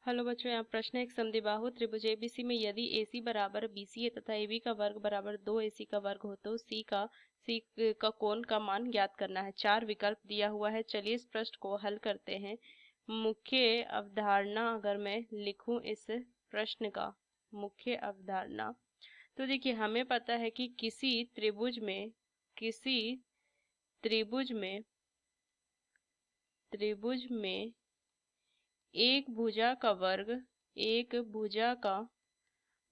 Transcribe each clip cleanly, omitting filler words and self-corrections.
Hello बच्चों, यहाँ प्रश्न है। एक समद्विबाहु त्रिभुज एबीसी में यदि AC बराबर BC है तथा AB का वर्ग बराबर 2AC का वर्ग हो तो C का कोण का मान ज्ञात करना है। 4 विकल्प दिया हुआ है। चलिए इस प्रश्न को हल करते हैं। मुख्य अवधारणा अगर मैं लिखूं इस प्रश्न का मुख्य अवधारणा, तो देखिए हमें पता है कि किसी त्रिभुज में एक भुजा का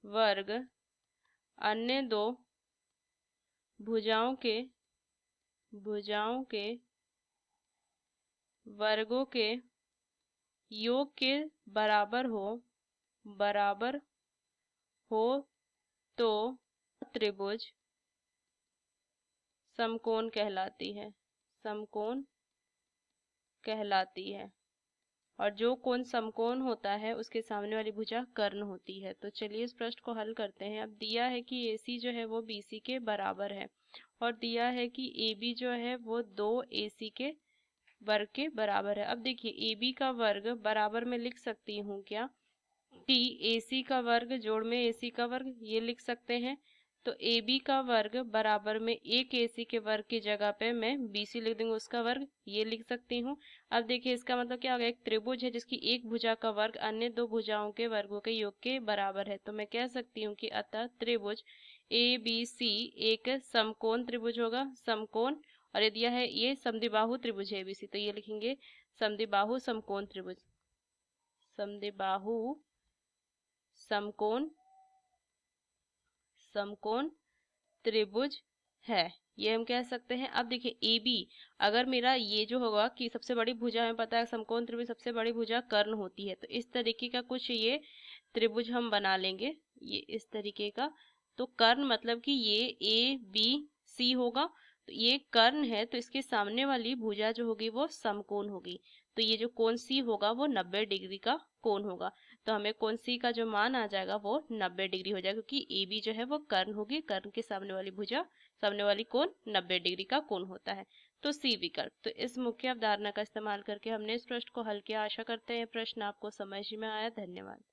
वर्ग अन्य दो भुजाओं के वर्गों के योग के बराबर हो तो त्रिभुज समकोण कहलाती है और जो कोण समकोण होता है उसके सामने वाली भुजा कर्ण होती है। तो चलिए इस प्रश्न को हल करते हैं। अब दिया है कि AC जो है वो BC के बराबर है और दिया है कि AB जो है वो 2AC के वर्ग के बराबर है। अब देखिए AB का वर्ग बराबर में लिख सकती हूँ क्या कि AC का वर्ग जोड़ में AC का वर्ग, ये लिख सकते हैं। तो AB का वर्ग बराबर में एक AC के वर्ग की जगह पे मैं BC लिख दूंगी, उसका वर्ग, ये लिख सकती हूँ। अब देखिए इसका मतलब क्या होगा, एक त्रिभुज है जिसकी एक भुजा का वर्ग अन्य दो भुजाओं के वर्गों के योग के बराबर है। तो मैं कह सकती हूँ कि अतः त्रिभुज ABC एक समकोण त्रिभुज होगा, समकोण। और ये दिया है ये समद्विबाहु त्रिभुज है ABC, तो ये लिखेंगे समद्विबाहु समकोण त्रिभुज, समद्विबाहु समकोण त्रिभुज है, ये हम कह सकते हैं। अब देखिए AB, अगर मेरा ये जो होगा कि सबसे बड़ी भुजा, हमें पता है समकोण त्रिभुज सबसे बड़ी भुजा कर्ण होती है, तो इस तरीके का कुछ ये त्रिभुज हम बना लेंगे, ये इस तरीके का। तो कर्ण मतलब कि ये ABC होगा, तो ये कर्ण है, तो इसके सामने वाली भुजा जो होगी वो समकोण होगी। तो ये जो कोण C होगा वो 90 डिग्री का कोण होगा। तो हमें कोण C का जो मान आ जाएगा वो 90 डिग्री हो जाएगा, क्योंकि AB जो है वो कर्ण होगी, कर्ण के सामने वाली भुजा, सामने वाली कोण 90 डिग्री का कोण होता है। तो C विकल्प। तो इस मुख्य अवधारणा का इस्तेमाल करके हमने इस प्रश्न को हल किया। आशा करते हैं प्रश्न आपको समझ में आया। धन्यवाद।